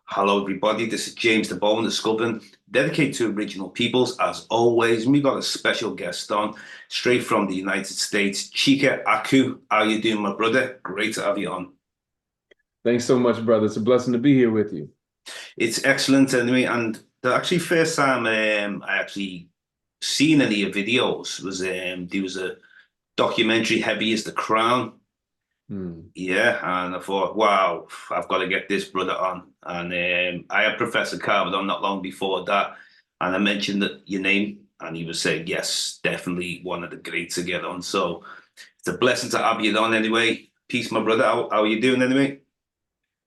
Hello, everybody. This is James Diboe, the Sculpin, dedicated to original peoples. As always, we got a special guest on, straight from the United States, Chike Akau. How you doing, my brother? Great to have you on. Thanks so much, brother. It's a blessing to be here with you. It's excellent anyway, and the actually first time I actually seen any of your videos was there was a documentary, Heavy is the Crown. Hmm. Yeah, and I thought, wow, I've got to get this brother on. And I had Professor Carver on not long before that, and I mentioned your name, and he was saying, yes, definitely one of the greats to get on. So it's a blessing to have you on anyway. Peace, my brother. How are you doing anyway?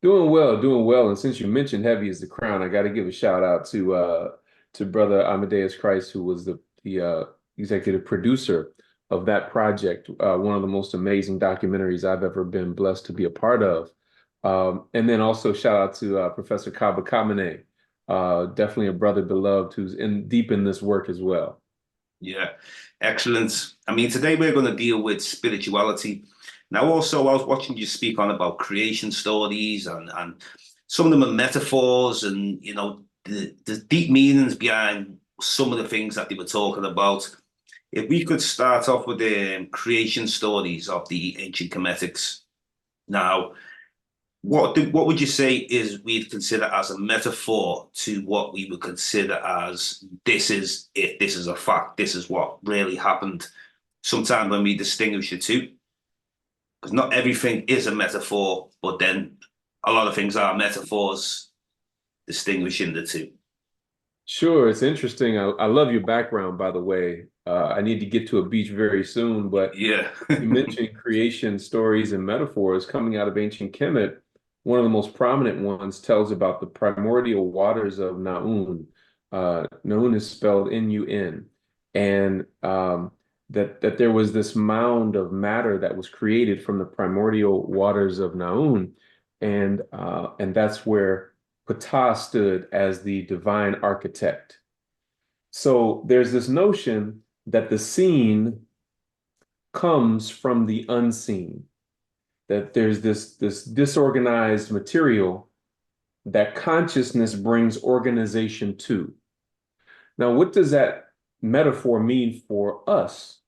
Doing well, doing well. And since you mentioned Heavy is the Crown, I got to give a shout out to brother Amadeus Christ, who was the executive producer of that project. One of the most amazing documentaries I've ever been blessed to be a part of. And then also shout out to Professor Kaba Kamene, definitely a brother beloved who's in deep in this work as well. Yeah, excellent. I mean, today we're going to deal with spirituality. Now, also, I was watching you speak on about creation stories, and some of them are metaphors, and the deep meanings behind some of the things that they were talking about. If we could start off with the creation stories of the ancient Kemetics. Now, what would you say is we'd consider as a metaphor to what we would consider as this is it, this is a fact, this is what really happened? Sometimes when we distinguish the two, because not everything is a metaphor, but then a lot of things are metaphors, distinguishing the two. Sure, it's interesting. I love your background, by the way. I need to get to a beach very soon, but Yeah. you mentioned creation stories and metaphors coming out of ancient Kemet. One of the most prominent ones tells about the primordial waters of Naun. Naun is spelled N-U-N, and that there was this mound of matter that was created from the primordial waters of Naun, and that's where Ptah stood as the divine architect. So there's this notion that the seen comes from the unseen, that there's this disorganized material that consciousness brings organization to. Now, what does that metaphor mean for us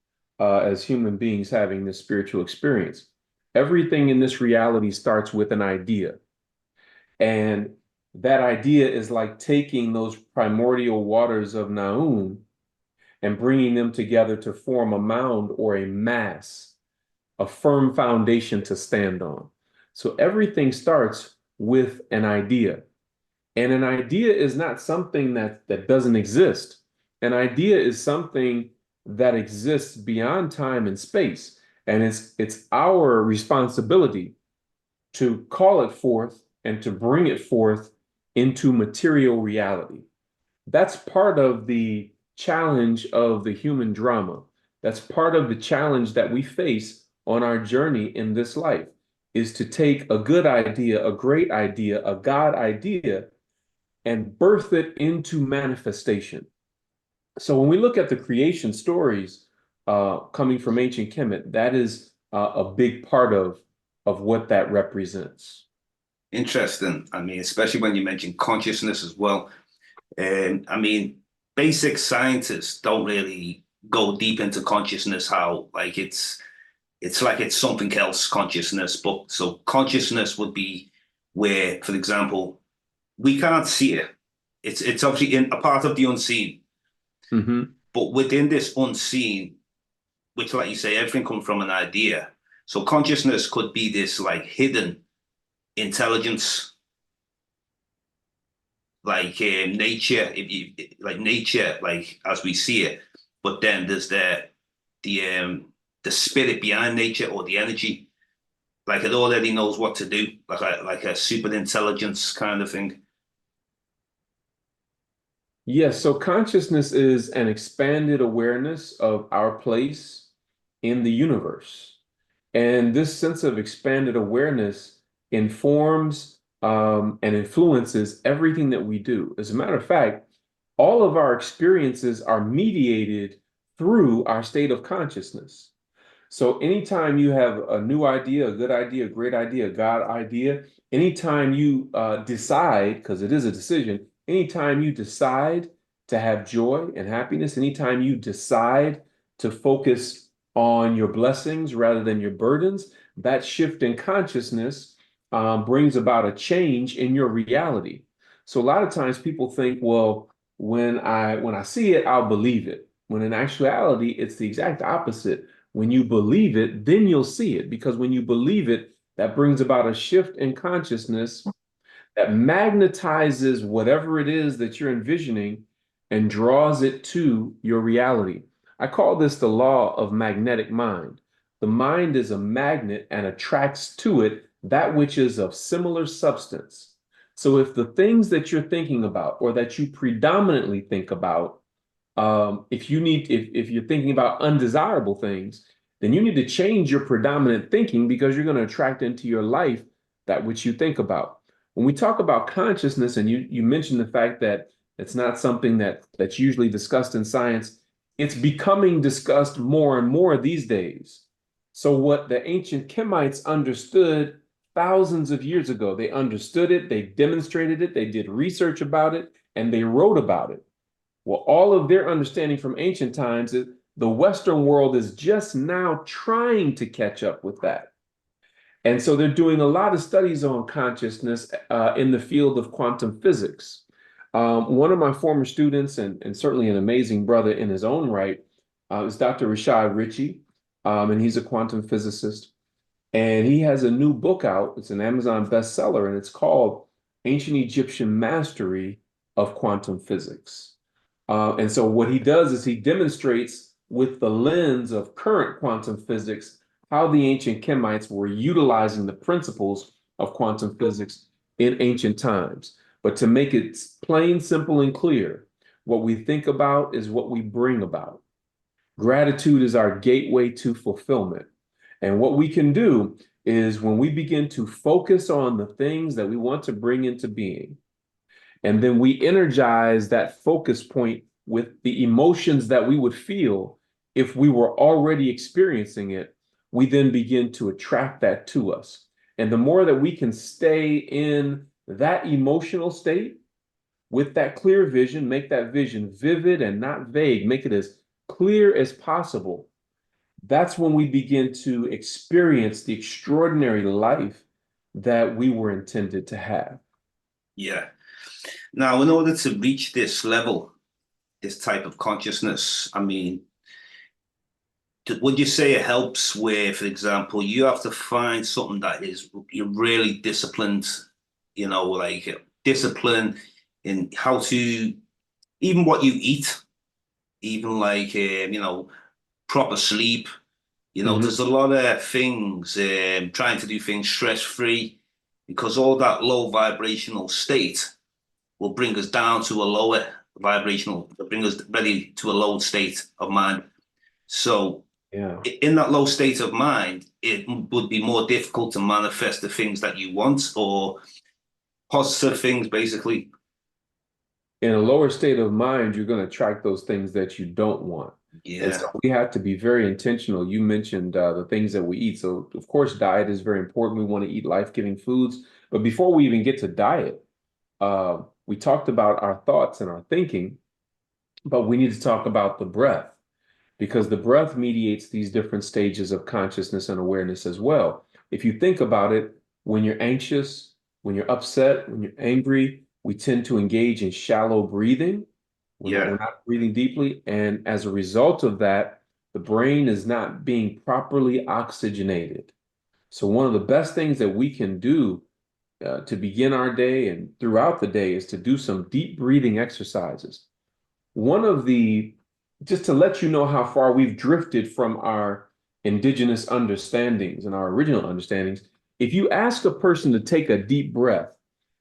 as human beings having this spiritual experience? Everything in this reality starts with an idea. And that idea is like taking those primordial waters of Naun and bringing them together to form a mound or a mass, a firm foundation to stand on. So everything starts with an idea. And an idea is not something that doesn't exist. An idea is something that exists beyond time and space. And it's our responsibility to call it forth and to bring it forth into material reality. That's part of the challenge of the human drama. That's part of the challenge that we face on our journey in this life, is to take a good idea, a great idea, a God idea, and birth it into manifestation. So when we look at the creation stories coming from ancient Kemet, that is a big part of what that represents. Interesting. I mean, especially when you mention consciousness as well. I mean, basic scientists don't really go deep into consciousness, how like it's like it's something else, consciousness. But so consciousness would be where, for example, we can't see it. It's obviously in a part of the unseen. Mm-hmm. But within this unseen, which like you say, everything comes from an idea. So consciousness could be this like hidden intelligence, like nature, if you like nature, like as we see it. But then there's the spirit behind nature, or the energy, like it already knows what to do, like a super intelligence kind of thing. Yes, so consciousness is an expanded awareness of our place in the universe. And this sense of expanded awareness informs and influences everything that we do. As a matter of fact, all of our experiences are mediated through our state of consciousness. So anytime you have a new idea, a good idea, a great idea, a God idea, anytime you decide, because it is a decision, anytime you decide to have joy and happiness, anytime you decide to focus on your blessings rather than your burdens, that shift in consciousness brings about a change in your reality. So a lot of times people think, well, when I see it, I'll believe it. When in actuality, it's the exact opposite. When you believe it, then you'll see it, because when you believe it, that brings about a shift in consciousness that magnetizes whatever it is that you're envisioning and draws it to your reality. I call this the law of magnetic mind. The mind is a magnet and attracts to it that which is of similar substance. So if the things that you're thinking about or that you predominantly think about, if you're thinking about undesirable things, then you need to change your predominant thinking, because you're going to attract into your life that which you think about. When we talk about consciousness, and you mentioned the fact that it's not something that's usually discussed in science, it's becoming discussed more and more these days. So what the ancient Kemites understood thousands of years ago, they understood it, they demonstrated it, they did research about it, and they wrote about it. Well, all of their understanding from ancient times is the Western world is just now trying to catch up with that. And so they're doing a lot of studies on consciousness in the field of quantum physics. One of my former students, and certainly an amazing brother in his own right, is Dr. Rashad Ritchie, and he's a quantum physicist. And he has a new book out. It's an Amazon bestseller, and it's called Ancient Egyptian Mastery of Quantum Physics. And so what he does is he demonstrates with the lens of current quantum physics how the ancient Kemites were utilizing the principles of quantum physics in ancient times. But to make it plain, simple, and clear, what we think about is what we bring about. Gratitude is our gateway to fulfillment. And what we can do is, when we begin to focus on the things that we want to bring into being, and then we energize that focus point with the emotions that we would feel if we were already experiencing it, we then begin to attract that to us. And the more that we can stay in that emotional state with that clear vision, make that vision vivid and not vague, make it as clear as possible, that's when we begin to experience the extraordinary life that we were intended to have. Yeah. Now, in order to reach this level, this type of consciousness, I mean, would you say it helps where, for example, you have to find something that is you're really disciplined, like discipline in how to, even what you eat, even like, proper sleep, there's a lot of things, trying to do things stress-free, because all that low vibrational state will bring us down to a lower vibrational, bring us ready to a low state of mind. So Yeah. in that low state of mind, it would be more difficult to manifest the things that you want, or positive things, basically. In a lower state of mind, you're going to attract those things that you don't want. And Yeah. so we have to be very intentional. You mentioned the things that we eat. So, of course, diet is very important. We want to eat life-giving foods. But before we even get to diet, we talked about our thoughts and our thinking, but we need to talk about the breath, because the breath mediates these different stages of consciousness and awareness as well. If you think about it, when you're anxious, when you're upset, when you're angry, we tend to engage in shallow breathing. We're Yeah. not breathing deeply. And as a result of that, the brain is not being properly oxygenated. So one of the best things that we can do to begin our day and throughout the day is to do some deep breathing exercises. One of the, just to let you know how far we've drifted from our indigenous understandings and our original understandings, if you ask a person to take a deep breath,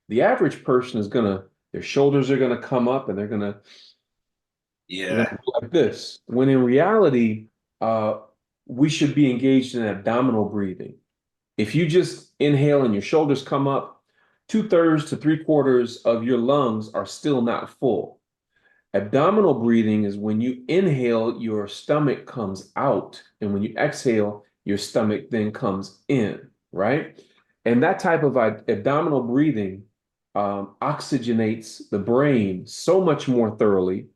the average person is gonna, their shoulders are gonna come up, and they're gonna Yeah. go like this. When in reality, uh, we should be engaged in abdominal breathing. If you just inhale and your shoulders come up, 2/3 to 3/4 of your lungs are still not full. Abdominal breathing is when you inhale, your stomach comes out, and when you exhale, your stomach then comes in, right? And that type of abdominal breathing oxygenates the brain so much more thoroughly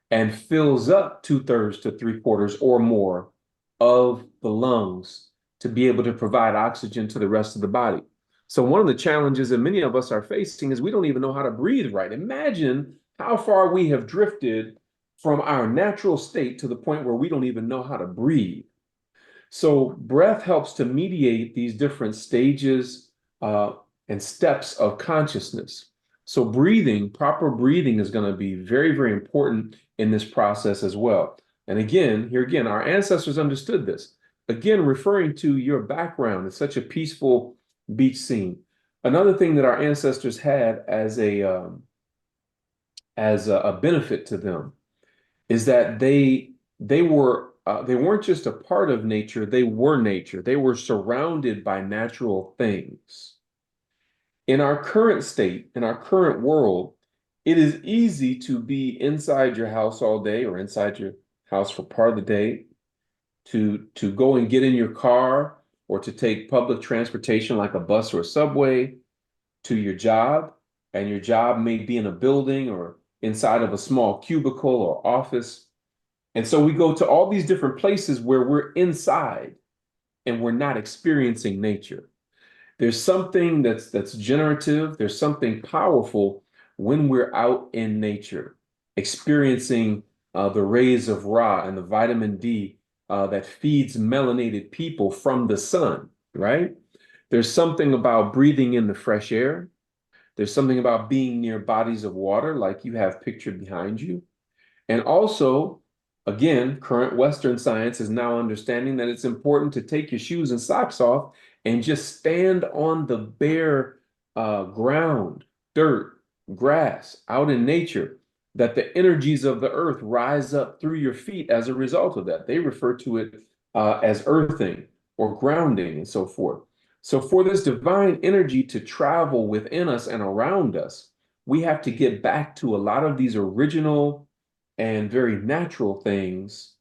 and fills up 2/3 to 3/4 or more of the lungs to be able to provide oxygen to the rest of the body. So one of the challenges that many of us are facing is we don't even know how to breathe right. Imagine how far we have drifted from our natural state to the point where we don't even know how to breathe. So breath helps to mediate these different stages and steps of consciousness. So breathing, proper breathing is going to be very, very important in this process as well. And again, here again, our ancestors understood this. Again, referring to your background, it's such a peaceful beach scene. Another thing that our ancestors had as a benefit to them is that they weren't just a part of nature, they were nature. They were surrounded by natural things. In our current state, in our current world, it is easy to be inside your house all day or inside your house for part of the day, to go and get in your car or to take public transportation like a bus or a subway to your job, and your job may be in a building or inside of a small cubicle or office. And so we go to all these different places where we're inside and we're not experiencing nature. There's something that's generative, there's something powerful when we're out in nature, experiencing the rays of Ra and the vitamin D that feeds melanated people from the sun, right? There's something about breathing in the fresh air. There's something about being near bodies of water like you have pictured behind you. And also, again, current Western science is now understanding that it's important to take your shoes and socks off and just stand on the bare ground, dirt, grass, out in nature, that the energies of the earth rise up through your feet as a result of that. They refer to it as earthing or grounding and so forth. So for this divine energy to travel within us and around us, we have to get back to a lot of these original and very natural things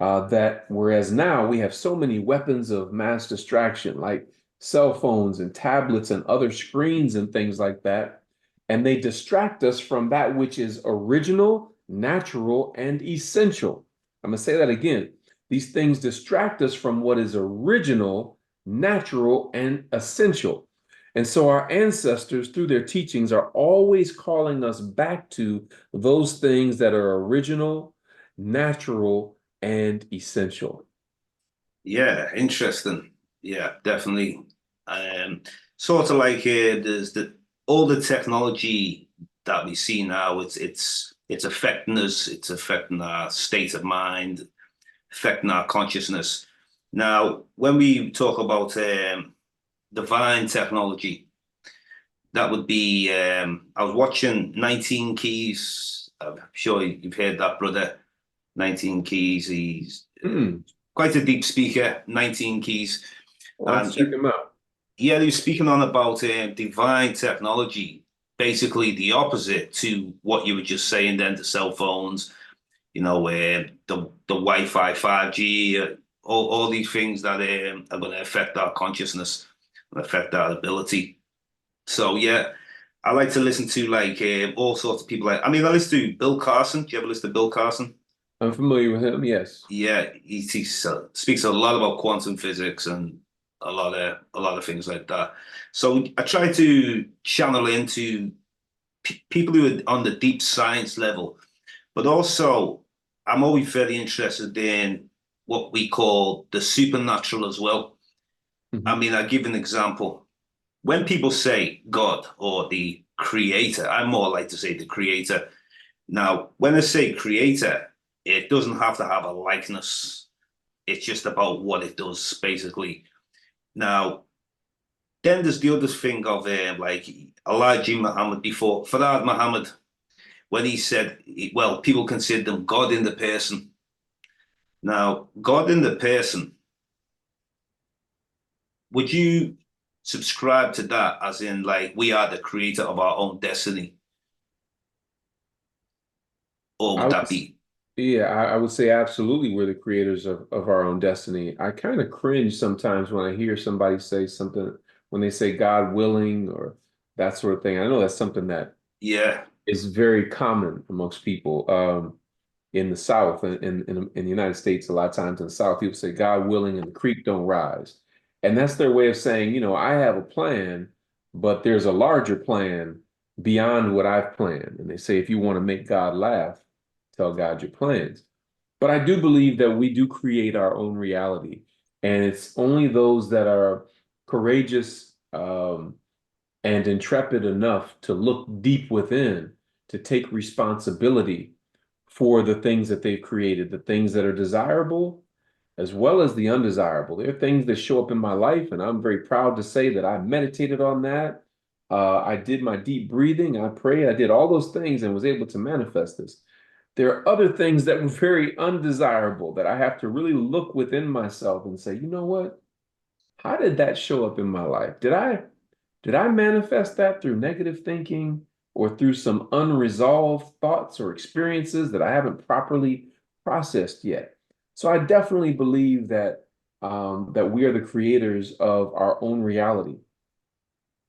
that whereas now we have so many weapons of mass distraction like cell phones and tablets and other screens and things like that, and they distract us from that which is original, natural, and essential. I'm going to say that again. These things distract us from what is original, natural, and essential. And so our ancestors, through their teachings, are always calling us back to those things that are original, natural, and essential. Yeah, interesting. Yeah, definitely. Sort of like there's all the technology that we see now. It's affecting us. It's affecting our state of mind, affecting our consciousness. Now, when we talk about divine technology, that would be. I was watching 19 Keys. I'm sure you've heard that, brother. 19 Keys. He's quite a deep speaker. 19 Keys. Well, let's And check them out. yeah, he was speaking on about divine technology, basically the opposite to what you were just saying then, the cell phones, the Wi-Fi, 5G, all these things that are going to affect our consciousness and affect our ability. So yeah, I like to listen to like all sorts of people. I mean, I listen to Bill Carson. Do you ever listen to Bill Carson? I'm familiar with him, yes. Yeah, he speaks a lot about quantum physics and a lot of things like that. So I try to channel into people who are on the deep science level, but also I'm always very interested in what we call the supernatural as well. I Mhm. mean, I'll give an example. When people say God or the creator, I more like to say the creator. Now, when I say creator, it doesn't have to have a likeness. It's just about what it does, basically. Now, then there's the other thing of like Elijah Muhammad before Farad Muhammad, when he said, well, people consider them God in the person. Now, God in the person, would you subscribe to that as in like we are the creator of our own destiny? Or I would would, that be? yeah, I would say absolutely we're the creators of our own destiny. I kind of cringe sometimes when I hear somebody say something, when they say God willing or that sort of thing. I know that's something that Yeah, is very common amongst people. In the South, in the United States, a lot of times in the South, people say, God willing, and the creek don't rise. And that's their way of saying, I have a plan, but there's a larger plan beyond what I've planned. And they say, if you want to make God laugh, tell God your plans. But I do believe that we do create our own reality. And it's only those that are courageous, and intrepid enough to look deep within to take responsibility for the things that they've created, the things that are desirable as well as the undesirable. There are things that show up in my life, and I'm very proud to say that I meditated on that. I did my deep breathing, I prayed, I did all those things and was able to manifest this. There are other things that were very undesirable that I have to really look within myself and say, you know what? How did that show up in my life? Did I manifest that through negative thinking or through some unresolved thoughts or experiences that I haven't properly processed yet? So I definitely believe that we are the creators of our own reality.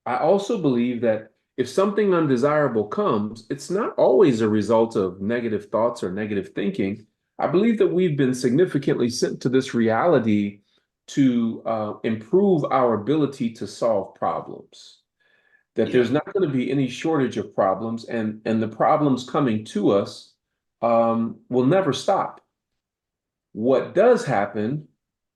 I also believe that if something undesirable comes, it's not always a result of negative thoughts or negative thinking. I believe that we've been significantly sent to this reality to improve our ability to solve problems. That yeah, there's not going to be any shortage of problems, and the problems coming to us will never stop. What does happen,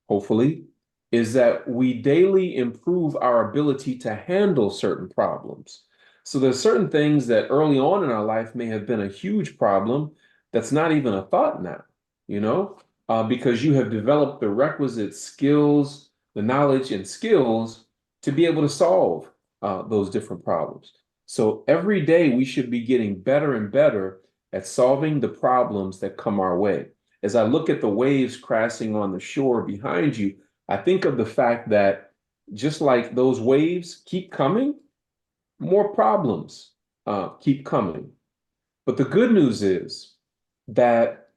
hopefully, is that we daily improve our ability to handle certain problems. So there's certain things that early on in our life may have been a huge problem that's not even a thought now, you know, because you have developed the requisite skills, the knowledge and skills to be able to solve those different problems. So every day we should be getting better and better at solving the problems that come our way. As I look at the waves crashing on the shore behind you, I think of the fact that just like those waves keep coming, more problems keep coming. But the good news is that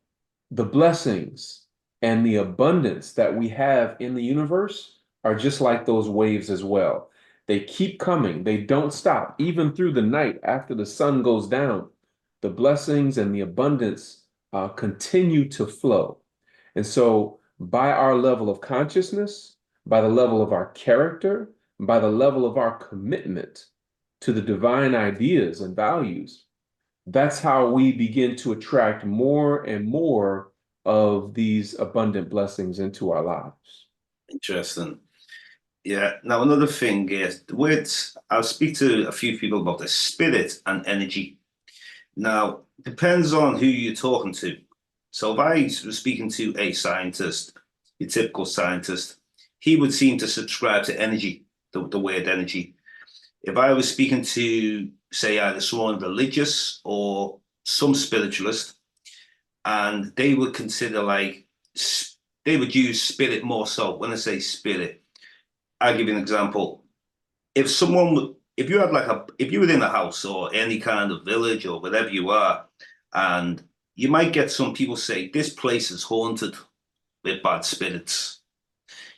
the blessings and the abundance that we have in the universe are just like those waves as well. They keep coming, they don't stop, even through the night after the sun goes down. The blessings and the abundance continue to flow. And so, by our level of consciousness, by the level of our character, by the level of our commitment to the divine ideas and values, that's how we begin to attract more and more of these abundant blessings into our lives. interesting. Yeah. Now, another thing is the words, I'll speak to a few people about the spirit and energy. Now, depends on who you're talking to. So if I was speaking to a scientist, a typical scientist, he would seem to subscribe to energy, the word energy. If I was speaking to, say, either someone religious or some spiritualist, and they would consider like, they would use spirit more so. When I say spirit, I'll give you an example. If you had if you were in a house or any kind of village or whatever you are, and you might get some people say, this place is haunted with bad spirits.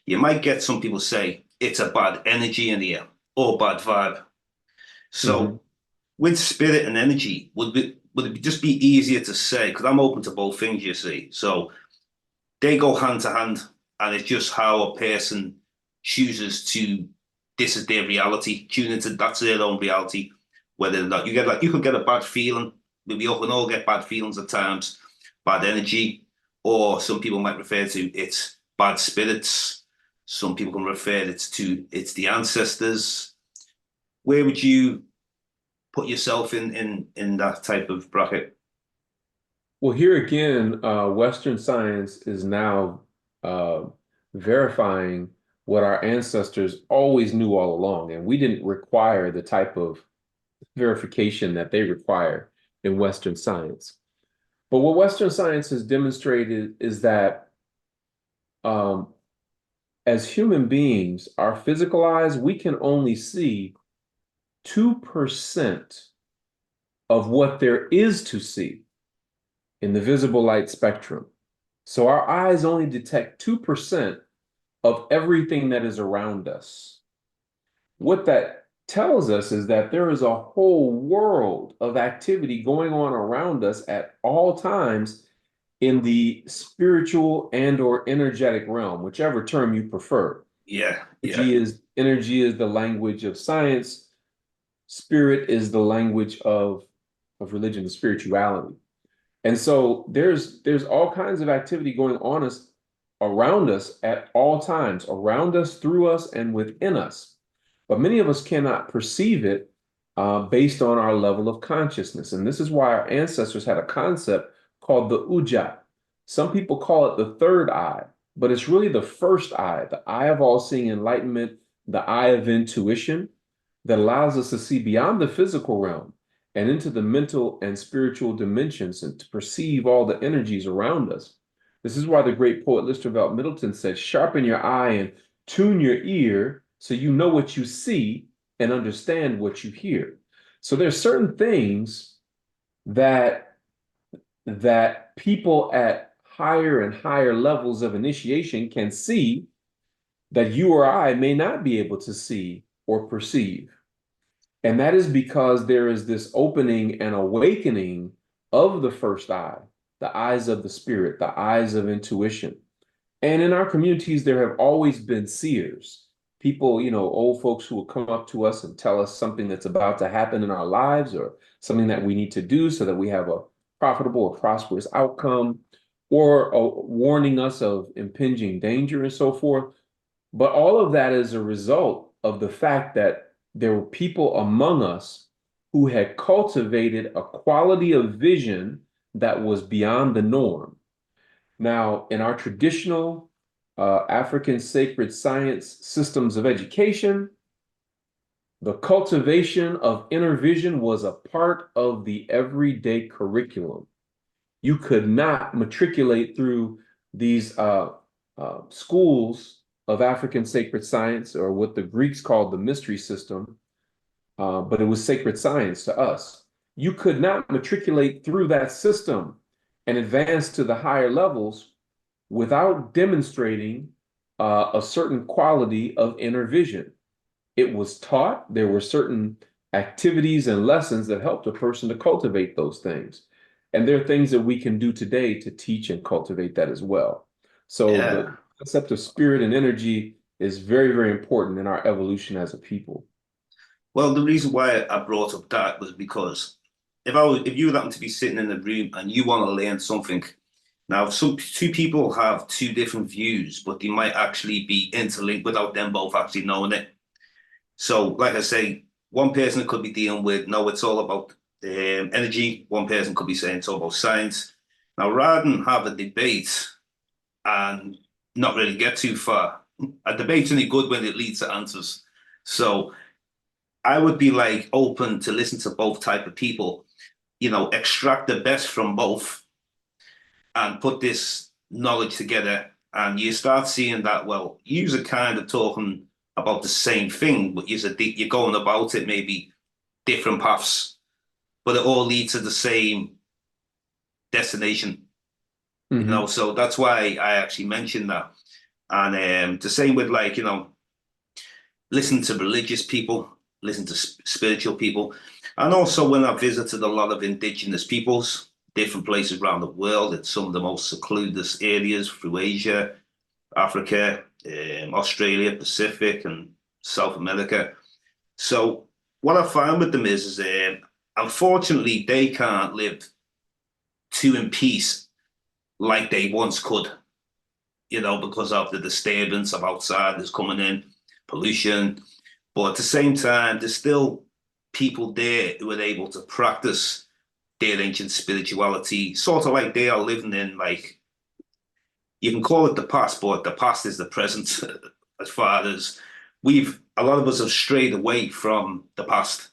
You might get some people say, it's a bad energy in here or bad vibe. Mhm. So with spirit and energy, would it just be easier to say? Because I'm open to both things, you see. So they go hand to hand, and it's just how a person chooses to. This is their reality. Tune into that's their own reality. Whether or not you could get a bad feeling. We all can all get bad feelings at times, bad energy, or some people might refer to it's bad spirits. Some people can refer it's the ancestors. Where would you put yourself in that type of bracket? Well, here again, Western science is now uh, verifying what our ancestors always knew all along, and we didn't require the type of verification that they require in Western science. But what Western science has demonstrated is that um, as human beings, our physical eyes, we can only see 2% of what there is to see. in the visible light spectrum. So our eyes only detect 2% of everything that is around us. What that tells us is that there is a whole world of activity going on around us at all times in the spiritual and or energetic realm, whichever term you prefer. Yeah, yeah, Energy is the language of science. Spirit is the language of religion and spirituality. And so there's all kinds of activity going on us around us at all times, around us, through us, and within us. But many of us cannot perceive it based on our level of consciousness. And this is why our ancestors had a concept called the ujat. Some people call it the third eye, but it's really the first eye, the eye of all-seeing enlightenment, the eye of intuition that allows us to see beyond the physical realm and into the mental and spiritual dimensions and to perceive all the energies around us. This is why the great poet Listervelt Middleton said, sharpen your eye and tune your ear so you know what you see and understand what you hear. So there's certain things that people at higher and higher levels of initiation can see that you or I may not be able to see or perceive. And that is because there is this opening and awakening of the first eye, the eyes of the spirit, the eyes of intuition. And in our communities, there have always been seers, people, old folks who will come up to us and tell us something that's about to happen in our lives or something that we need to do so that we have a profitable or prosperous outcome, or warning us of impinging danger and so forth. But all of that is a result of the fact that there were people among us who had cultivated a quality of vision that was beyond the norm. Now, in our traditional African sacred science systems of education, the cultivation of inner vision was a part of the everyday curriculum. You could not matriculate through these schools of African sacred science, or what the Greeks called the mystery system, but it was sacred science to us. You could not matriculate through that system and advance to the higher levels without demonstrating a certain quality of inner vision. It was taught. There were certain activities and lessons that helped a person to cultivate those things. And there are things that we can do today to teach and cultivate that as well. So yeah. the concept of spirit and energy is very, very important in our evolution as a people. Well, the reason why I brought up that was because if you happen to be sitting in a room and you want to learn something, now some two people have two different views, but they might actually be interlinked without them both actually knowing it. So, like I say, one person could be dealing with, no, it's all about energy. One person could be saying it's all about science. Now, rather than have a debate and not really get too far, a debate's only good when it leads to answers. So I would be like open to listen to both type of people, extract the best from both and put this knowledge together. And you start seeing that, well, you're kind of talking about the same thing, but you're going about it maybe different paths, but it all leads to the same destination. Mm-hmm. So that's why I actually mentioned that. And the same with like, listen to religious people, listen to spiritual people. And also when I visited a lot of indigenous peoples, different places around the world, in some of the most secluded areas through Asia, Africa, Australia, Pacific, and South America. So what I found with them is unfortunately, they can't live too in peace like they once could, because of the disturbance of outsiders coming in, pollution. But at the same time, there's still people there who are able to practice their ancient spirituality, sort of like they are living in, like, you can call it the past, but the past is the present as far as a lot of us have strayed away from the past,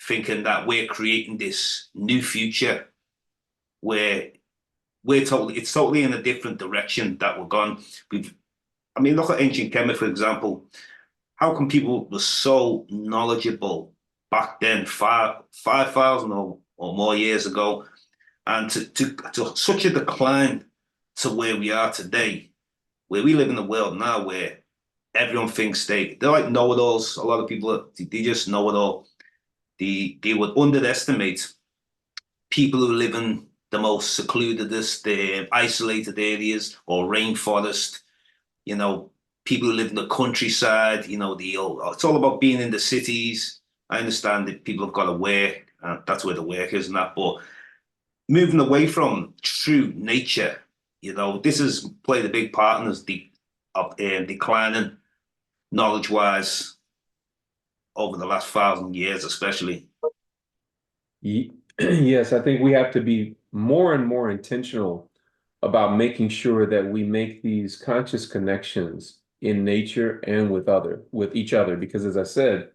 thinking that we're creating this new future where it's totally in a different direction that we're gone. Look at ancient Kemet, for example. How come people were so knowledgeable back then, 5,000 or more years ago, And to such a decline to where we are today, where we live in a world now where everyone thinks they're like know-it-alls. A lot of people, they just know it all. They would underestimate people who live in the most secludedest, isolated areas or rainforest, you know, people who live in the countryside, it's all about being in the cities. I understand that people have got to work, that's where the work is and that, but moving away from true nature, this has played a big part in us declining knowledge-wise over the last 1,000 years, especially. Yes, I think we have to be more and more intentional about making sure that we make these conscious connections in nature and with each other, because as I said,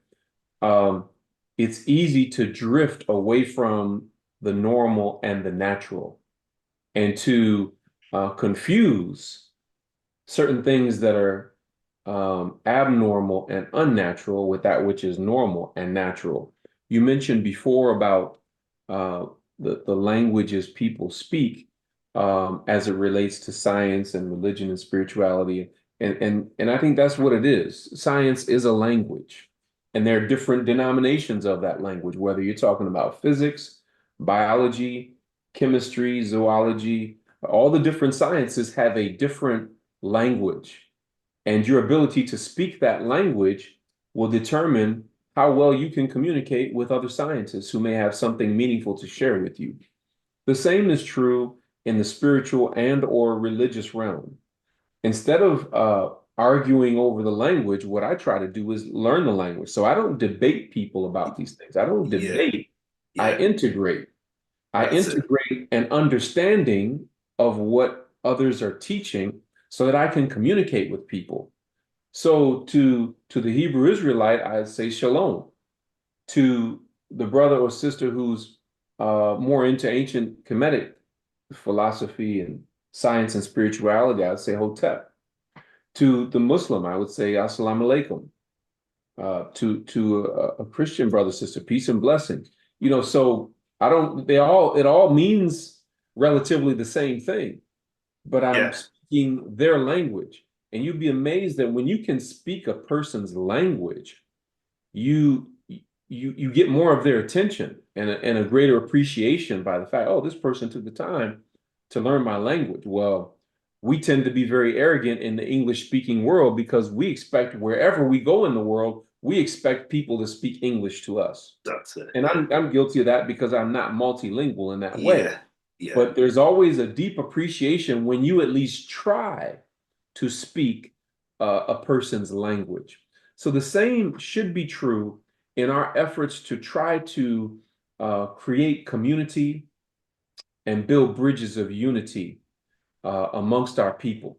it's easy to drift away from the normal and the natural and to confuse certain things that are abnormal and unnatural with that which is normal and natural. You mentioned before about the languages people speak as it relates to science and religion and spirituality. And I think that's what it is. Science is a language, and there are different denominations of that language, whether you're talking about physics, biology, chemistry, zoology, all the different sciences have a different language. And your ability to speak that language will determine how well you can communicate with other scientists who may have something meaningful to share with you. The same is true in the spiritual and or religious realm. Instead of arguing over the language, what I try to do is learn the language. So I don't debate people about these things. I don't Yeah, debate. I yeah, integrate. I that's it. integrate an understanding of what others are teaching so that I can communicate with people. So to the Hebrew Israelite, I'd say shalom. To the brother or sister who's more into ancient Kemetic philosophy and science and spirituality, I'd say hotep. To the Muslim, I would say assalamu alaikum. To a Christian brother, sister, peace and blessings. So I don't, it all means relatively the same thing, but I'm Yeah, speaking their language. And you'd be amazed that when you can speak a person's language, you you get more of their attention and a greater appreciation by the fact, oh, this person took the time to learn my language. Well, we tend to be very arrogant in the English speaking world because we expect wherever we go in the world, we expect people to speak English to us. that's it. And I'm guilty of that because I'm not multilingual in that way. Yeah, yeah, But there's always a deep appreciation when you at least try to speak a person's language. So the same should be true in our efforts to try to create community and build bridges of unity amongst our people.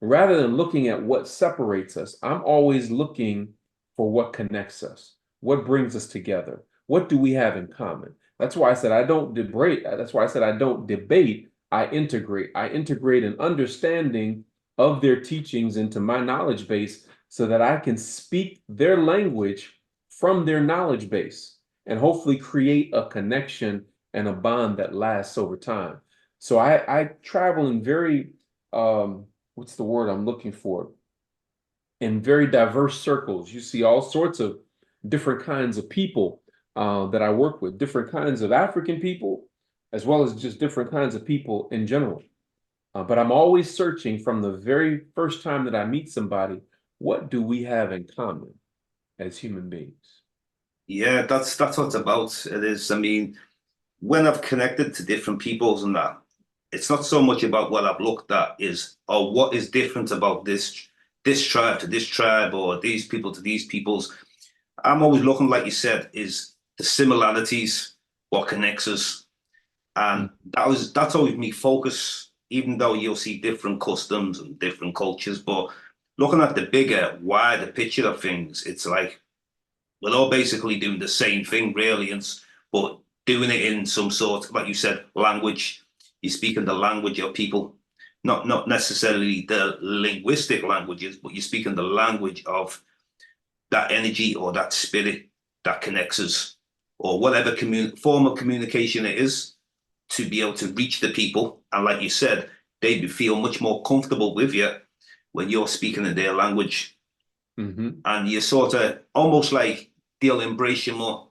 Rather than looking at what separates us, I'm always looking for what connects us, what brings us together, what do we have in common. That's why I said I don't debate. That's why I said I don't debate. I integrate. I integrate an understanding of their teachings into my knowledge base so that I can speak their language from their knowledge base and hopefully create a connection and a bond that lasts over time. So I travel in very what's the word I'm looking for? In very diverse circles. You see all sorts of different kinds of people that I work with, different kinds of African people, as well as just different kinds of people in general. But I'm always searching from the very first time that I meet somebody, what do we have in common as human beings? yeah. That's what it's about. It is. I mean, when I've connected to different peoples and that, it's not so much about what I've looked at is or what is different about this tribe to this tribe or these people to these peoples. I'm always looking, like you said, is the similarities, what connects us. Mm. And that's always me focus, even though you'll see different customs and different cultures, but looking at the bigger, wider picture of things, it's like we're all basically doing the same thing, really, but doing it in some sort, like you said, language. You're speaking the language of people, not necessarily the linguistic languages, but you're speaking the language of that energy or that spirit that connects us, or whatever form of communication it is. to be able to reach the people. And like you said, they feel much more comfortable with you when you're speaking in their language. Hmm. And you sort of almost like they'll embrace you more.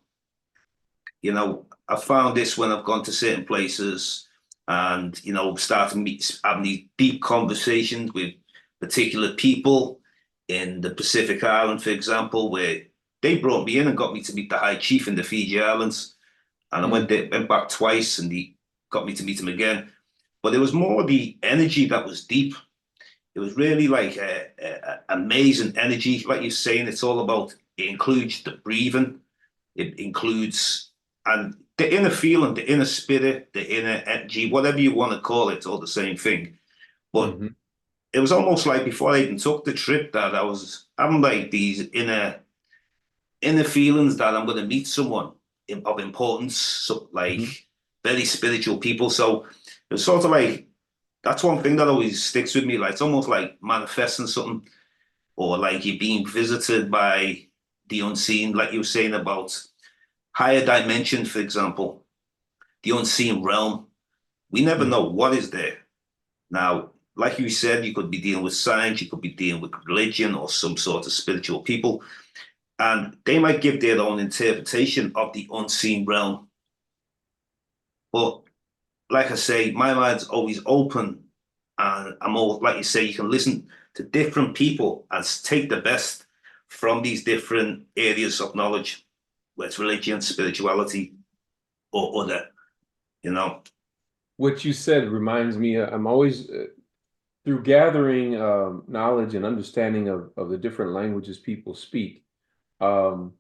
I found this when I've gone to certain places and, starting having these deep conversations with particular people in the Pacific Island, for example, where they brought me in and got me to meet the High Chief in the Fiji Islands. And I went back twice and he got me to meet him again. But it was more the energy that was deep. It was really like amazing energy. Like you're saying, it's all about, it includes the breathing, it includes, and the inner feeling, the inner spirit, the inner energy, whatever you want to call it, it's all the same thing. But Hmm. it was almost like before I even took the trip that I was having like these inner feelings that I'm going to meet someone of importance, so Hmm. like very spiritual people. So it was sort of like that's one thing that always sticks with me. Like it's almost like manifesting something, or like you're being visited by the unseen, like you were saying about higher dimension, for example, the unseen realm. We never know what is there. Now, like you said, you could be dealing with science, you could be dealing with religion or some sort of spiritual people, and they might give their own interpretation of the unseen realm. But like I say, my mind's always open, and I'm all like you say, you can listen to different people and take the best from these different areas of knowledge, whether it's religion, spirituality, or other, you know. What you said reminds me, I'm always through gathering knowledge and understanding of the different languages people speak. Um,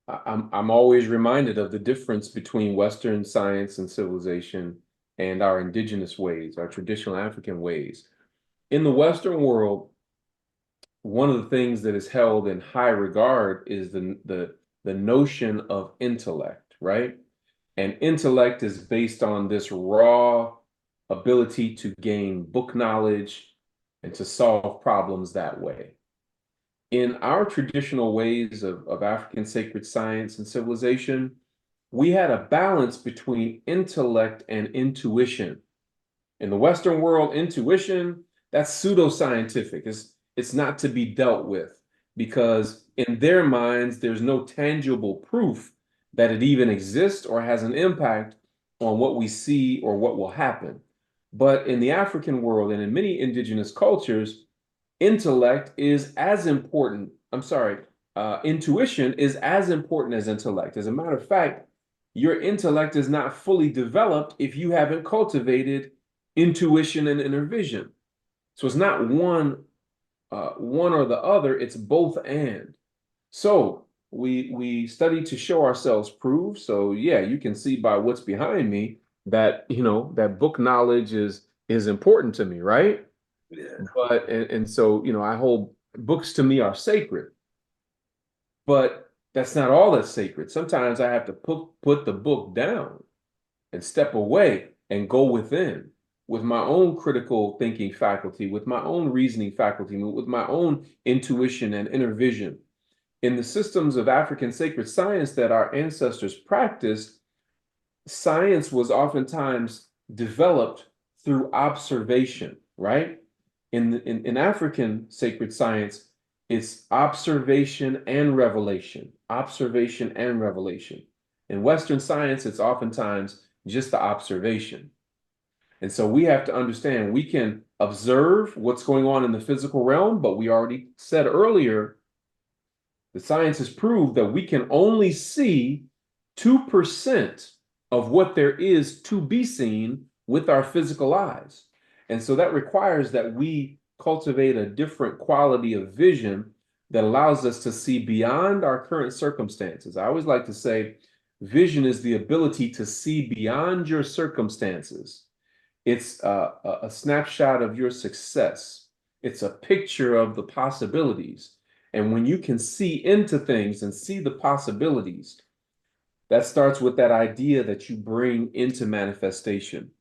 I'm always reminded of the difference between Western science and civilization and our indigenous ways, our traditional African ways. In the Western world, one of the things that is held in high regard is the notion of intellect, right? And intellect is based on this raw ability to gain book knowledge and to solve problems that way. In our traditional ways of African sacred science and civilization, we had a balance between intellect and intuition. In the Western world, intuition, that's pseudoscientific. It's not to be dealt with because in their minds, there's no tangible proof that it even exists or has an impact on what we see or what will happen. But in the African world and in many indigenous cultures, intellect is as important. I'm sorry, intuition is as important as intellect. As a matter of fact, your intellect is not fully developed if you haven't cultivated intuition and inner vision. So it's not one or the other, it's both and. So we study to show ourselves prove. So yeah, you can see by what's behind me that that book knowledge is important to me, right? Yeah. But and so I hold books to me are sacred, but that's not all that's sacred. Sometimes I have to put the book down and step away and go within with my own critical thinking faculty, with my own reasoning faculty, with my own intuition and inner vision. In the systems of African sacred science that our ancestors practiced, science was oftentimes developed through observation, right? In African sacred science, it's observation and revelation, observation and revelation. In Western science, it's oftentimes just the observation. And so we have to understand we can observe what's going on in the physical realm, but we already said earlier, the science has proved that we can only see 2% of what there is to be seen with our physical eyes. And so that requires that we cultivate a different quality of vision that allows us to see beyond our current circumstances. I always like to say, vision is the ability to see beyond your circumstances. It's a snapshot of your success. It's a picture of the possibilities. And when you can see into things and see the possibilities, that starts with that idea that you bring into manifestation.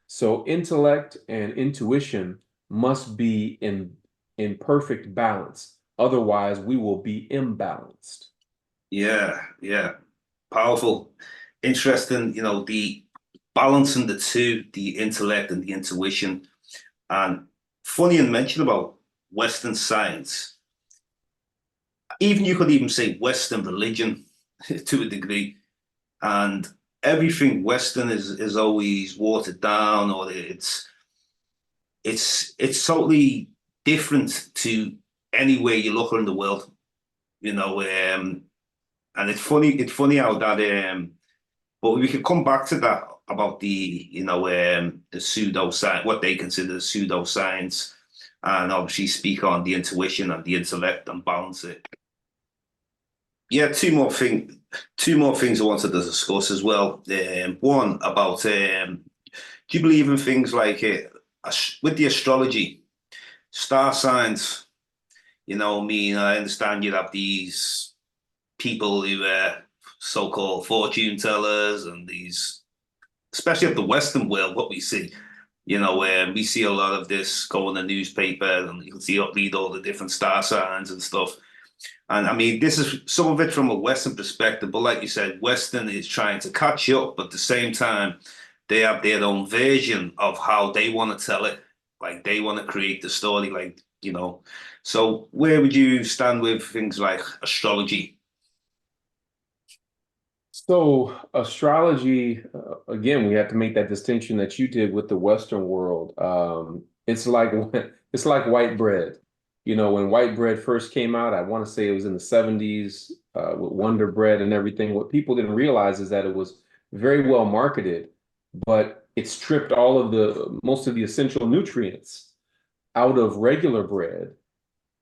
So intellect and intuition must be in perfect balance. Otherwise, we will be imbalanced. Yeah, yeah. Powerful. Interesting, balancing the two, the intellect and the intuition. And funny and mention about Western science, even you could even say Western religion to a degree, and everything Western is always watered down, or it's totally different to anywhere you look around the world, you know. And it's funny how that but we could come back to that about the pseudoscience, what they consider pseudoscience, and obviously speak on the intuition and the intellect and balance it. Yeah, two more things I wanted to discuss as well. One about do you believe in things like with the astrology, star signs? You know, I understand you have these people who are so-called fortune tellers and these, especially of the Western world, what we see. We see a lot of this go in the newspaper, and you can read all the different star signs and stuff. And I mean, this is some of it from a Western perspective, but like you said, Western is trying to catch up, but at the same time, they have their own version of how they want to tell it. Like they want to create the story, like. So where would you stand with things like astrology? So astrology, again, we have to make that distinction that you did with the Western world. It's like it's like white bread. When white bread first came out, I want to say it was in the 70s, with Wonder Bread and everything. What people didn't realize is that it was very well marketed, but it stripped most of the essential nutrients out of regular bread,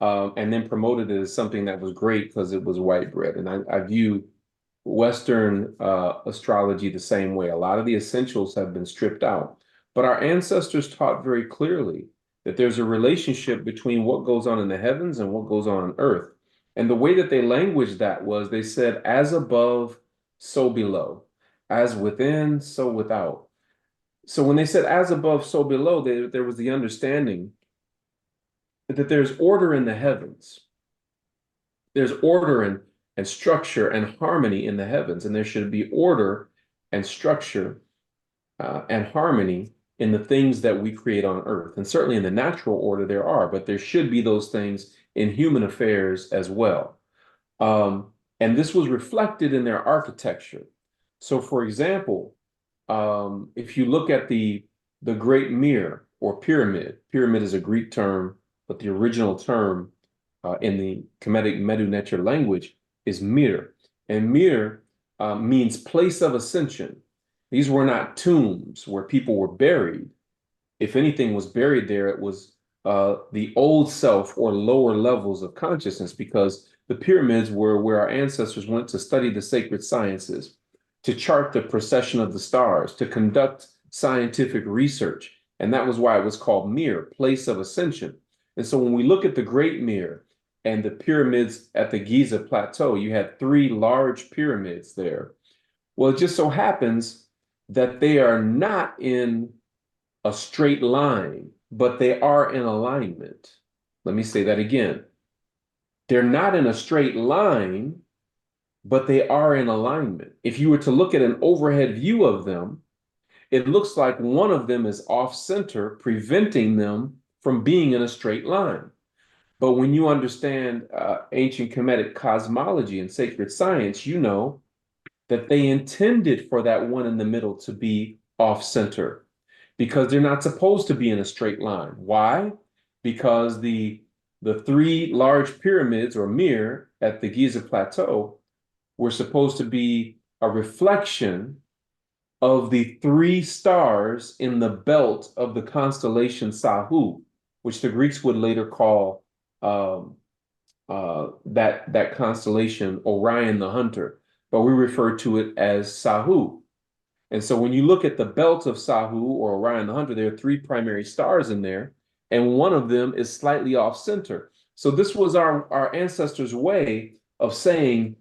and then promoted it as something that was great because it was white bread. And I view Western astrology the same way. A lot of the essentials have been stripped out. But our ancestors taught very clearly that there's a relationship between what goes on in the heavens and what goes on earth. And the way that they languaged that was they said, as above, so below, as within, so without. So when they said as above, so below, there was the understanding that there's order in the heavens. There's order and structure and harmony in the heavens, and there should be order and structure and harmony in the things that we create on earth. And certainly in the natural order there are, but there should be those things in human affairs as well. And this was reflected in their architecture. So for example, if you look at the Great Mirror or pyramid is a Greek term, but the original term in the Kemetic Medu Neter language is mir. And mir means place of ascension. These were not tombs where people were buried. If anything was buried there, it was the old self or lower levels of consciousness, because the pyramids were where our ancestors went to study the sacred sciences, to chart the precession of the stars, to conduct scientific research. And that was why it was called Mir, place of ascension. And so when we look at the Great Mir and the pyramids at the Giza Plateau, you had 3 large pyramids there. Well, it just so happens that they are not in a straight line, but they are in alignment. Let me say that again. They're not in a straight line, but they are in alignment. If you were to look at an overhead view of them, it looks like one of them is off center, preventing them from being in a straight line. But when you understand ancient Kemetic cosmology and sacred science, you know that they intended for that one in the middle to be off center, because they're not supposed to be in a straight line. Why? Because the 3 large pyramids or mir at the Giza Plateau were supposed to be a reflection of the 3 stars in the belt of the constellation Sahu, which the Greeks would later call that constellation Orion the Hunter, but we refer to it as Sahu. And so when you look at the belt of Sahu or Orion the Hunter, there are 3 primary stars in there, and one of them is slightly off center. So this was our ancestors' way of saying,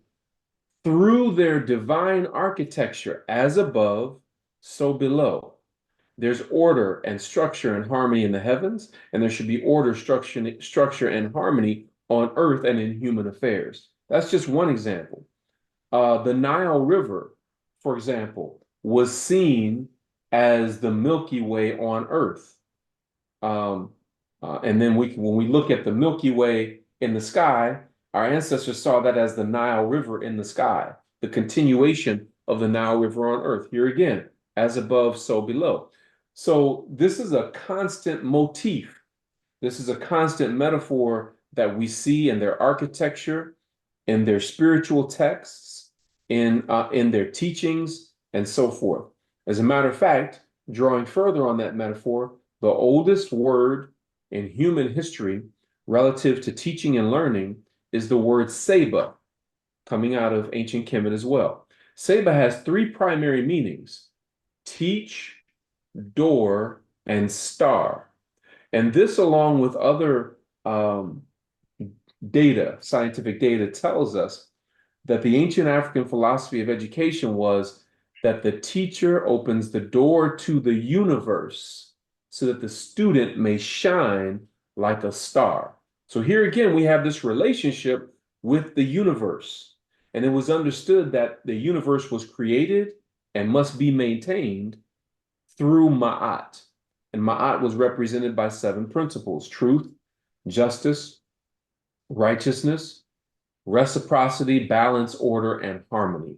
through their divine architecture, as above, so below. There's order and structure and harmony in the heavens, and there should be order, structure and harmony on earth and in human affairs. That's just one example. The Nile River, for example, was seen as the Milky Way on Earth. And then when we look at the Milky Way in the sky, our ancestors saw that as the Nile River in the sky, the continuation of the Nile River on Earth. Here again, as above, so below. So this is a constant motif. This is a constant metaphor that we see in their architecture, in their spiritual texts, in their teachings, and so forth. As a matter of fact, drawing further on that metaphor, the oldest word in human history relative to teaching and learning is the word Seba, coming out of ancient Kemet as well. Seba has three primary meanings: teach, door, and star. And this, along with other scientific data, tells us that the ancient African philosophy of education was that the teacher opens the door to the universe so that the student may shine like a star. So here again, we have this relationship with the universe. And it was understood that the universe was created and must be maintained through Ma'at. And Ma'at was represented by 7 principles: truth, justice, righteousness, reciprocity, balance, order, and harmony.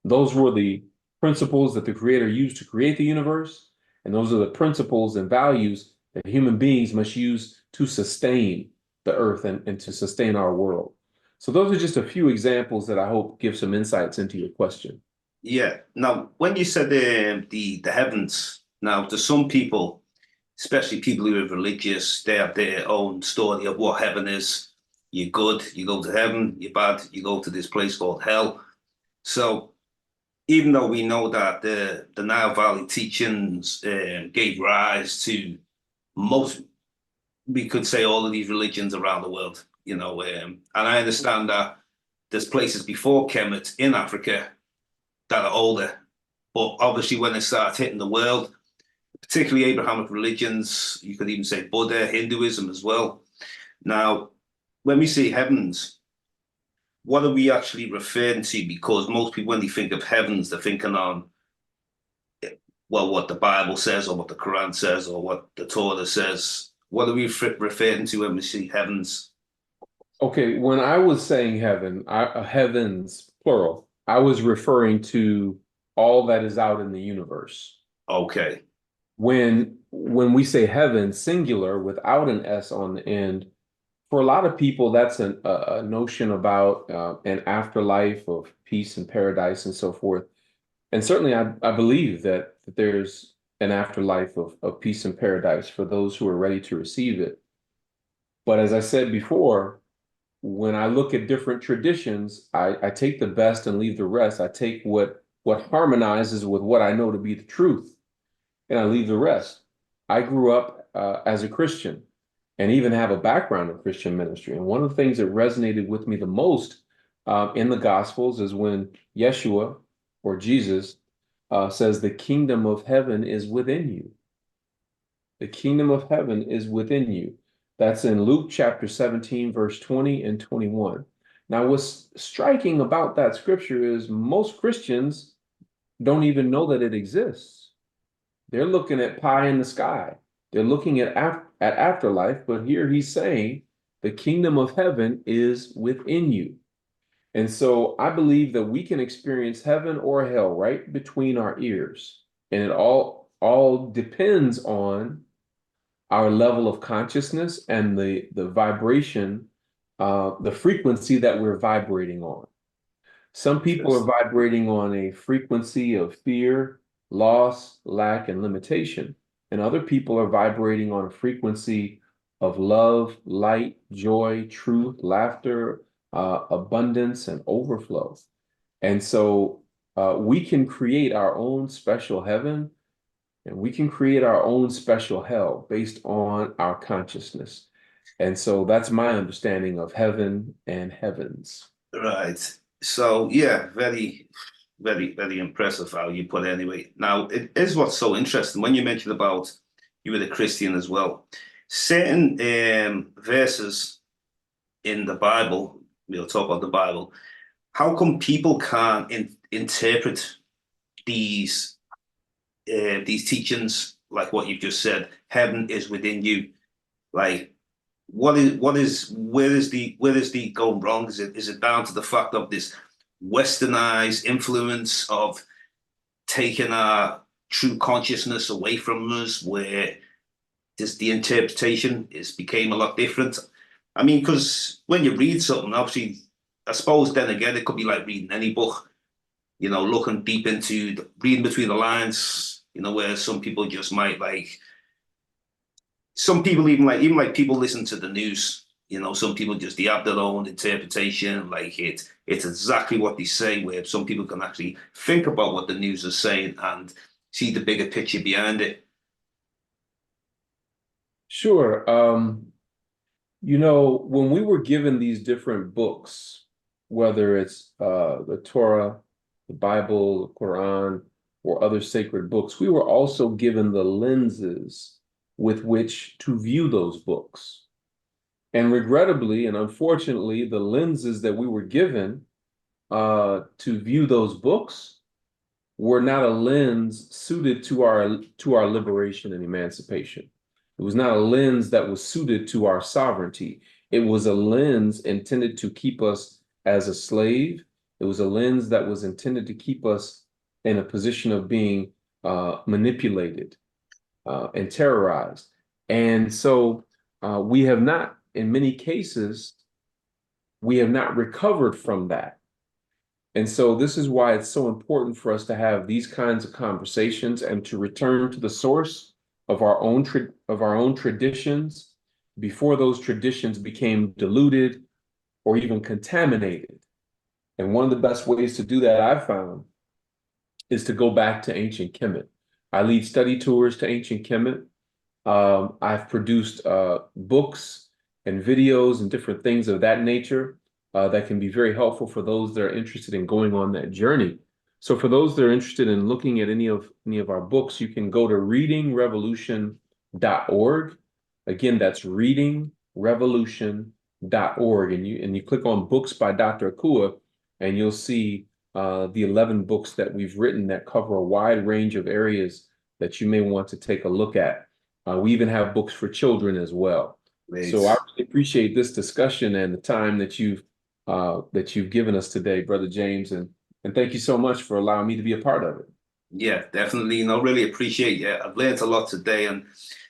Those were the principles that the Creator used to create the universe, and those are the principles and values that human beings must use to sustain the earth and to sustain our world. So those are just a few examples that I hope give some insights into your question. Yeah. Now, when you said the heavens, now to some people, especially people who are religious, they have their own story of what heaven is. You're good, you go to heaven. You're bad, you go to this place called hell. So even though we know that the Nile Valley teachings gave rise to most, we could say, all of these religions around the world, and I understand that there's places before Kemet in Africa that are older, but obviously when it starts hitting the world, particularly Abrahamic religions, you could even say Buddha, Hinduism as well. Now, when we say heavens, what are we actually referring to? Because most people, when they think of heavens, they're thinking on, well, what the Bible says or what the Quran says or what the Torah says. What are we referring to when we see heavens? Okay, when I was saying heavens, plural, I was referring to all that is out in the universe. Okay. When we say heaven, singular, without an S on the end, for a lot of people, that's a notion about an afterlife of peace and paradise and so forth. And certainly, I believe that there's an afterlife of peace and paradise for those who are ready to receive it. But as I said before, when I look at different traditions, I take the best and leave the rest. I take what harmonizes with what I know to be the truth, and I leave the rest. I grew up as a Christian and even have a background in Christian ministry. And one of the things that resonated with me the most in the Gospels is when Yeshua, or Jesus, says, "The kingdom of heaven is within you." The kingdom of heaven is within you. That's in Luke chapter 17, verse 20 and 21. Now, what's striking about that scripture is most Christians don't even know that it exists. They're looking at pie in the sky. They're looking at afterlife, but here he's saying the kingdom of heaven is within you. And so I believe that we can experience heaven or hell right between our ears. And it all depends on our level of consciousness and the vibration, the frequency that we're vibrating on. Some people are vibrating on a frequency of fear, loss, lack, and limitation. And other people are vibrating on a frequency of love, light, joy, truth, laughter, abundance, and overflow. And so we can create our own special heaven, and we can create our own special hell based on our consciousness. And so that's my understanding of heaven and heavens. Right. So yeah, very, very, very impressive how you put it anyway. Now, it is what's so interesting when you mentioned about you were a Christian as well. Certain verses in the Bible, we'll talk about the Bible. How come people can't interpret these these teachings, like what you've just said, heaven is within you. Like, where is the going wrong? Is it down to the fact of this westernized influence of taking our true consciousness away from us, where just the interpretation is became a lot different? I mean, because when you read something, obviously, I suppose then again, it could be like reading any book, looking deep into reading between the lines, where some people just might like, some people even like people listen to the news. Some people just they have their own interpretation. Like it's exactly what they say. Where some people can actually think about what the news is saying and see the bigger picture behind it. Sure. When we were given these different books, whether it's the Torah, the Bible, the Quran, or other sacred books, we were also given the lenses with which to view those books. And regrettably and unfortunately, the lenses that we were given to view those books were not a lens suited to our liberation and emancipation. It was not a lens that was suited to our sovereignty. It was a lens intended to keep us as a slave. It was a lens that was intended to keep us in a position of being manipulated and terrorized. And so we have not, in many cases, we have not recovered from that. And so this is why it's so important for us to have these kinds of conversations and to return to the source of our own traditions before those traditions became diluted or even contaminated. And one of the best ways to do that, I've found, is to go back to ancient Kemet. I lead study tours to ancient Kemet. I've produced books and videos and different things of that nature that can be very helpful for those that are interested in going on that journey. So for those that are interested in looking at any of our books, you can go to readingrevolution.org. Again, that's readingrevolution.org. And you click on books by Dr. Akau, and you'll see the 11 books that we've written that cover a wide range of areas that you may want to take a look at. We even have books for children as well. Great. So I really appreciate this discussion and the time that you've given us today, Brother James, and thank you so much for allowing me to be a part of it. Yeah, definitely. Really appreciate it. I've learned a lot today, and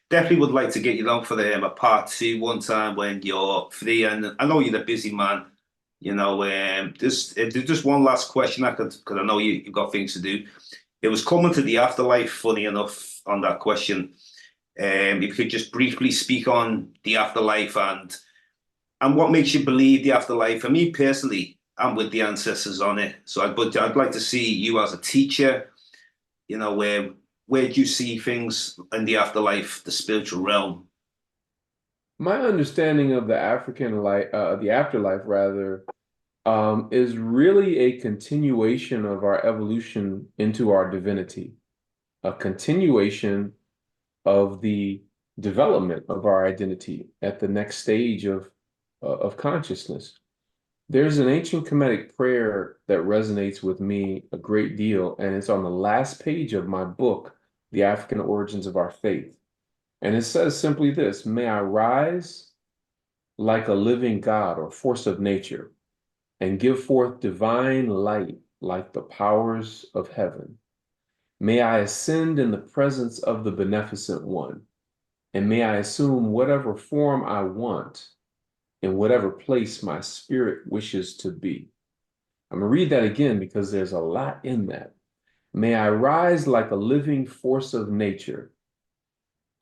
definitely would like to get you on for a part two one time when you're free. And I know you're a busy man. Just one last question, because I know you've got things to do. It was coming to the afterlife. Funny enough, on that question, if you could just briefly speak on the afterlife and what makes you believe the afterlife. For me personally, I'm with the ancestors on it. But I'd like to see you as a teacher. Where do you see things in the afterlife, the spiritual realm? My understanding of the the afterlife rather, is really a continuation of our evolution into our divinity, a continuation of the development of our identity at the next stage of consciousness. There's an ancient Kemetic prayer that resonates with me a great deal, and it's on the last page of my book, The African Origins of Our Faith. And it says simply this: may I rise like a living God or force of nature and give forth divine light like the powers of heaven. May I ascend in the presence of the Beneficent One, and may I assume whatever form I want in whatever place my spirit wishes to be. I'm going to read that again because there's a lot in that. May I rise like a living force of nature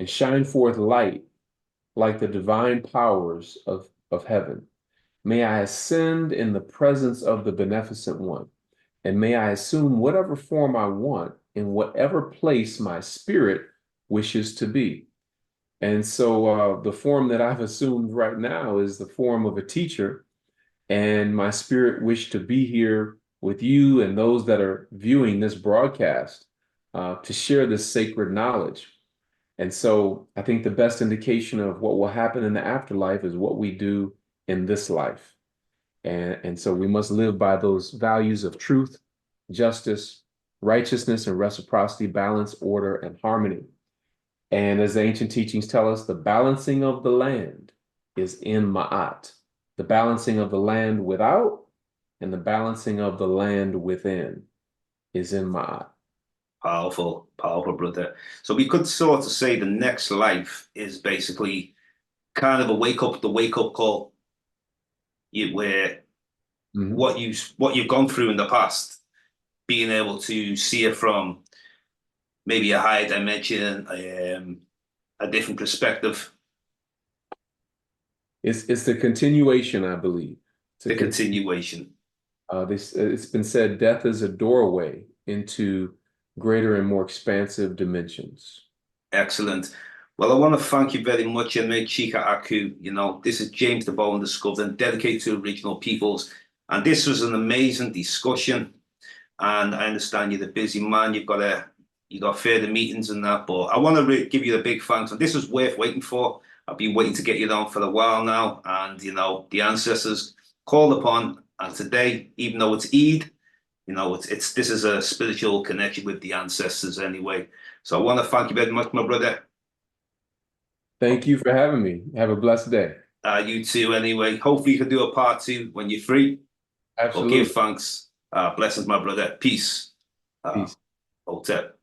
and shine forth light like the divine powers of heaven. May I ascend in the presence of the Beneficent One, and may I assume whatever form I want in whatever place my spirit wishes to be. And so the form that I've assumed right now is the form of a teacher, and my spirit wished to be here with you and those that are viewing this broadcast to share this sacred knowledge. And so I think the best indication of what will happen in the afterlife is what we do in this life. And so we must live by those values of truth, justice, righteousness and reciprocity, balance, order, and harmony. And as the ancient teachings tell us, the balancing of the land is in Ma'at, the balancing of the land without and the balancing of the land within is in Ma'at. Powerful, powerful, brother. So we could sort of say the next life is basically kind of a the wake up call, where what you've gone through in the past, being able to see it from maybe a higher dimension, a different perspective. It's the continuation, I believe. The continuation. It's been said death is a doorway into greater and more expansive dimensions. Excellent. Well, I want to thank you very much, and Chike Akau. You know, this is James Diboe and the Sculptor, dedicated to original peoples. And this was an amazing discussion. And I understand you're the busy man. You got further meetings and that, but I want to give you a big thanks. And this was worth waiting for. I've been waiting to get you on for a while now, and you know the ancestors called upon. And today, even though it's Eid, you know this is a spiritual connection with the ancestors anyway. So I want to thank you very much, my brother. Thank you for having me. Have a blessed day. You too, anyway. Hopefully, you can do a part 2 when you're free. Absolutely. But give thanks. Blessings, my brother. Peace. Peace. Hotep.